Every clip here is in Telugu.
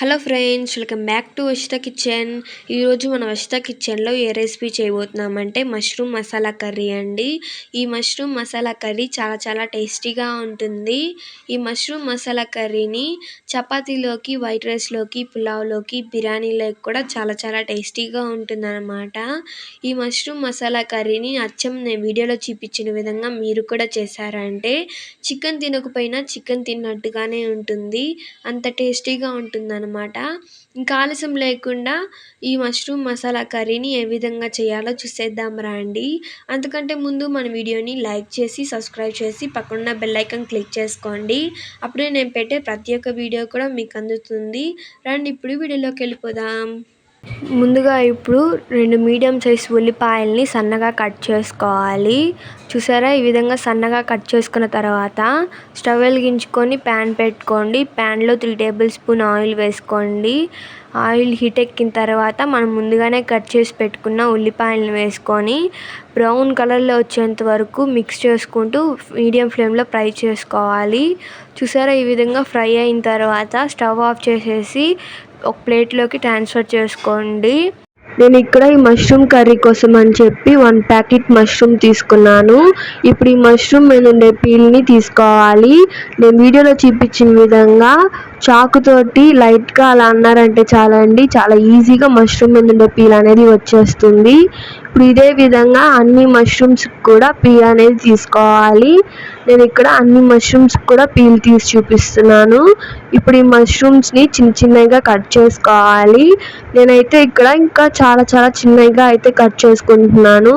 Hello friends, welcome back to Varshita kitchen. ఈరోజు మన వర్షిత కిచెన్లో ఏ రెసిపీ చేయబోతున్నామంటే మష్రూమ్ మసాలా కర్రీ అండి. ఈ మష్రూమ్ మసాలా కర్రీ చాలా టేస్టీగా ఉంటుంది. ఈ మష్రూమ్ మసాలా కర్రీని చపాతీలోకి, వైట్ రైస్లోకి, పులావ్లోకి, బిర్యానీలోకి కూడా చాలా టేస్టీగా ఉంటుందన్నమాట. ఈ మష్రూమ్ మసాలా కర్రీని అచ్చం నేను వీడియోలో చూపించిన విధంగా మీరు కూడా చేశారంటే చికెన్ తినకపోయినా చికెన్ తిన్నట్టుగానే ఉంటుంది. అంత టేస్టీగా ఉంటుందన్నమాట. ఇంకా ఆలస్యం లేకుండా ఈ మష్రూమ్ మసాలా కర్రీని ఏ విధంగా చేయాలో చూసేద్దాం రండి. అంతకంటే ముందు మన వీడియోని లైక్ చేసి, సబ్స్క్రైబ్ చేసి, పక్కన బెల్ ఐకాన్ క్లిక్ చేసుకోండి. అప్పుడే నేను పెట్టే ప్రతి ఒక్క వీడియో కూడా మీకు అందుతుంది. రండి ఇప్పుడు వీడియోలోకి వెళ్ళిపోదాం. ముందుగా ఇప్పుడు 2 మీడియం సైజ్ ఉల్లిపాయల్ని సన్నగా కట్ చేసుకోవాలి. చూసారా, ఈ విధంగా సన్నగా కట్ చేసుకున్న తర్వాత స్టవ్ వెలిగించుకొని ప్యాన్ పెట్టుకోండి. ప్యాన్లో 3 టేబుల్ స్పూన్ ఆయిల్ వేసుకోండి. ఆయిల్ హీట్ ఎక్కిన తర్వాత మనం ముందుగానే కట్ చేసి పెట్టుకున్న ఉల్లిపాయలను వేసుకొని బ్రౌన్ కలర్లో వచ్చేంత వరకు మిక్స్ చేసుకుంటూ మీడియం ఫ్లేమ్లో ఫ్రై చేసుకోవాలి. చూసారా, ఈ విధంగా ఫ్రై అయిన తర్వాత స్టవ్ ఆఫ్ చేసేసి ఒక ప్లేట్లోకి ట్రాన్స్ఫర్ చేసుకోండి. నేను ఇక్కడ ఈ మష్రూమ్ కర్రీ కోసం అని చెప్పి 1 ప్యాకెట్ మష్రూమ్ తీసుకున్నాను. ఇప్పుడు ఈ మష్రూమ్ మీద ఉండే పీల్ని తీసుకోవాలి. నేను వీడియోలో చూపించిన విధంగా చాకుతోటి లైట్గా అలా అన్నారంటే చాలండి, చాలా ఈజీగా మష్రూమ్ మీద ఉండే పీల్ అనేది వచ్చేస్తుంది. ఇప్పుడు ఇదే విధంగా అన్ని మష్రూమ్స్ కూడా పీల్ అనేది తీసుకోవాలి. నేను ఇక్కడ అన్ని మష్రూమ్స్ కూడా పీల్ తీసి చూపిస్తున్నాను. ఇప్పుడు ఈ మష్రూమ్స్ని చిన్నగా కట్ చేసుకోవాలి. నేనైతే ఇక్కడ ఇంకా చాలా చిన్నగా అయితే కట్ చేసుకుంటున్నాను.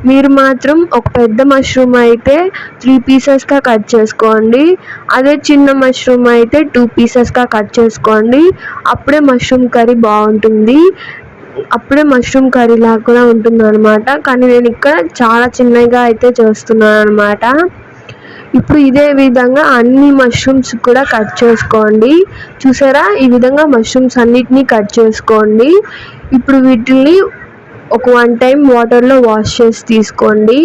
మీరు మాత్రం ఒక పెద్ద మష్రూమ్ అయితే 3 పీసెస్గా కట్ చేసుకోండి. అదే చిన్న మష్రూమ్ అయితే 2 పీసెస్గా కట్ చేసుకోండి. అప్పుడే మష్రూమ్ కర్రీ బాగుంటుంది. అప్పుడే మష్రూమ్ కర్రీ లాగా కూడా ఉంటుంది అనమాట. కానీ నేను ఇక్కడ చాలా చిన్నగా అయితే చేస్తున్నాను అనమాట. ఇప్పుడు ఇదే విధంగా అన్ని మష్రూమ్స్ కూడా కట్ చేసుకోండి. చూసారా, ఈ విధంగా మష్రూమ్స్ అన్నిటినీ కట్ చేసుకోండి. ఇప్పుడు వీటిని ఒక 1 టైం వాటర్లో వాష్ చేసి తీసుకోండి.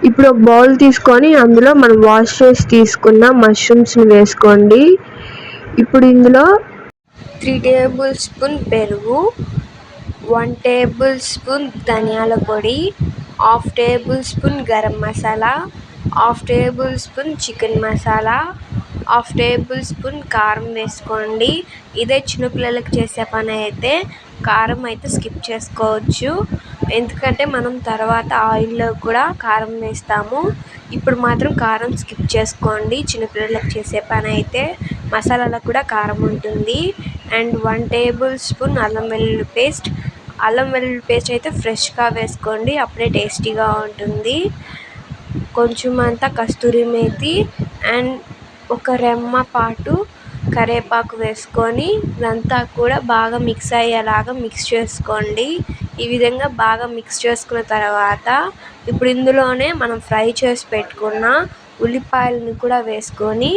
ఇప్పుడు ఒక బౌల్ తీసుకొని అందులో మనం వాష్ చేసి తీసుకున్న మష్రూమ్స్ని వేసుకోండి. ఇప్పుడు ఇందులో 3 టేబుల్ స్పూన్ పెరుగు, 1 టేబుల్ స్పూన్ ధనియాల పొడి, 1/2 table spoon garam masala, 1/2 table spoon chicken masala, 1/2 table spoon కారం వేసుకోండి. ఇదే చిన్నపిల్లలకి చేసే పని అయితే కారం అయితే స్కిప్ చేసుకోవచ్చు, ఎందుకంటే మనం తర్వాత ఆయిల్లో కూడా కారం వేస్తాము. ఇప్పుడు మాత్రం కారం స్కిప్ చేసుకోండి. చిన్నపిల్లలకు చేసే పని అయితే మసాలాలో కూడా కారం ఉంటుంది. అండ్ 1 టేబుల్ స్పూన్ అల్లం వెల్లుల్లి పేస్ట్. అల్లం వెల్లుల్లి పేస్ట్ అయితే ఫ్రెష్గా వేసుకోండి, అప్పుడే టేస్టీగా ఉంటుంది. కొంచెం అంతా కస్తూరి మేతి అండ్ ఒక రెమ్మ పాటు కరివేపాకు వేసుకొని ఇదంతా కూడా బాగా మిక్స్ అయ్యేలాగా మిక్స్ చేసుకోండి. ఈ విధంగా బాగా మిక్స్ చేసుకున్న తర్వాత ఇప్పుడు ఇందులోనే మనం ఫ్రై చేసి పెట్టుకున్న ఉల్లిపాయలను కూడా వేసుకొని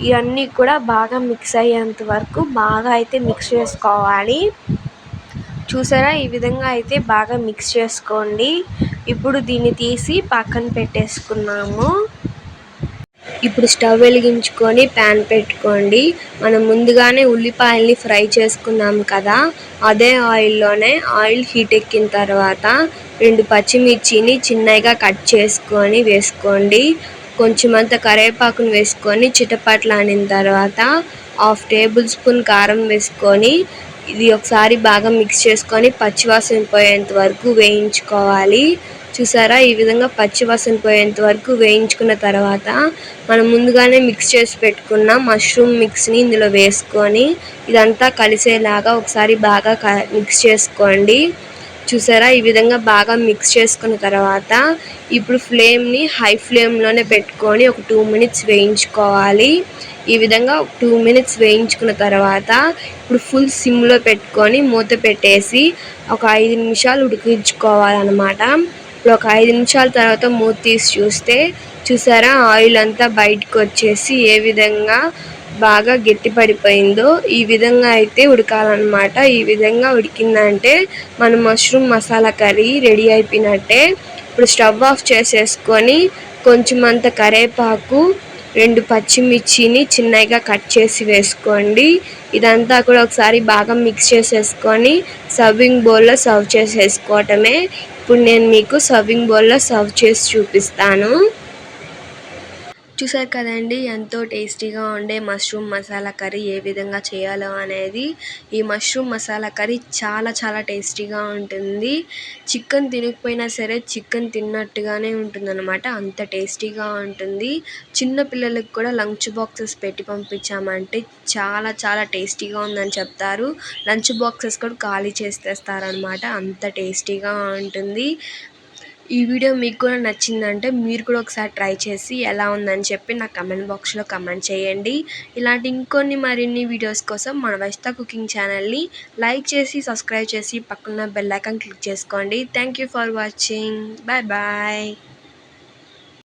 ఇవన్నీ కూడా బాగా మిక్స్ అయ్యేంత వరకు బాగా అయితే మిక్స్ చేసుకోవాలి. చూసారా, ఈ విధంగా అయితే బాగా మిక్స్ చేసుకోండి. ఇప్పుడు దీన్ని తీసి పక్కన పెట్టేసుకున్నాము. ఇప్పుడు స్టవ్ వెలిగించుకొని ప్యాన్ పెట్టుకోండి. మనం ముందుగానే ఉల్లిపాయల్ని ఫ్రై చేసుకున్నాము కదా, అదే ఆయిల్లోనే ఆయిల్ హీట్ ఎక్కిన తర్వాత 2 పచ్చిమిర్చిని చిన్నగా కట్ చేసుకొని వేసుకోండి. కొంచెం అంత కరివేపాకును వేసుకొని చిటపట్లాడిన తర్వాత 1/2 టేబుల్ స్పూన్ కారం వేసుకొని ఇది ఒకసారి బాగా మిక్స్ చేసుకొని పచ్చివాసన పోయేంత వరకు వేయించుకోవాలి. చూసారా, ఈ విధంగా పచ్చివాసన పోయేంత వరకు వేయించుకున్న తర్వాత మనం ముందుగానే మిక్స్ చేసి పెట్టుకున్న మష్రూమ్ మిక్స్ని ఇందులో వేసుకొని ఇదంతా కలిసేలాగా ఒకసారి బాగా మిక్స్ చేసుకోండి. చూసారా, ఈ విధంగా బాగా మిక్స్ చేసుకున్న తర్వాత ఇప్పుడు ఫ్లేమ్ని హై ఫ్లేమ్లోనే పెట్టుకొని ఒక 2 మినిట్స్ వేయించుకోవాలి. ఈ విధంగా 2 మినిట్స్ వేయించుకున్న తర్వాత ఇప్పుడు ఫుల్ సిమ్లో పెట్టుకొని మూత పెట్టేసి ఒక 5 నిమిషాలు ఉడికించుకోవాలన్నమాట. ఇప్పుడు ఒక 5 నిమిషాల తర్వాత మూత తీసి చూస్తే చూసారా, ఆయిల్ అంతా బయటకు వచ్చేసి ఏ విధంగా బాగా గట్టి పడిపోయిందో ఈ విధంగా అయితే ఉడకాలన్నమాట. ఈ విధంగా ఉడికిందంటే మన మష్రూమ్ మసాలా కర్రీ రెడీ అయిపోయినట్టే. ఇప్పుడు స్టవ్ ఆఫ్ చేసేసుకొని కొంచెం అంత కరివేపాకు 2 పచ్చిమిర్చిని చిన్నగా కట్ చేసి వేసుకోండి. ఇదంతా కూడా ఒకసారి బాగా మిక్స్ చేసేసుకొని సర్వింగ్ బౌల్‌లో సర్వ్ చేసేసుకోవటమే. ఇప్పుడు నేను మీకు సర్వింగ్ బౌల్‌లో సర్వ్ చేసి చూపిస్తాను. చూసారు కదండి ఎంతో టేస్టీగా ఉండే మష్రూమ్ మసాలా కర్రీ ఏ విధంగా చేయాలో అనేది. ఈ మష్రూమ్ మసాలా కర్రీ చాలా చాలా టేస్టీగా ఉంటుంది. చికెన్ తినకపోయినా సరే చికెన్ తిన్నట్టుగానే ఉంటుందన్నమాట. అంత టేస్టీగా ఉంటుంది. చిన్న పిల్లలకి కూడా లంచ్ బాక్సెస్ పెట్టి పంపించామంటే చాలా చాలా టేస్టీగా ఉందని చెప్తారు. లంచ్ బాక్సెస్ కూడా ఖాళీ చేసేస్తారనమాట. అంత టేస్టీగా ఉంటుంది. ఈ వీడియో మీకు కూడా నచ్చిందంటే మీరు కూడా ఒకసారి ట్రై చేసి ఎలా ఉందని చెప్పి నా కమెంట్ బాక్స్‌లో కమెంట్ చేయండి. ఇలాంటి ఇంకొన్ని మరిన్ని వీడియోస్ కోసం మన వైష్తా కుకింగ్ ఛానల్‌ని లైక్ చేసి, సబ్స్క్రైబ్ చేసి పక్కన బెల్ ఐకాన్ క్లిక్ చేసుకోండి. Thank you for watching. Bye bye.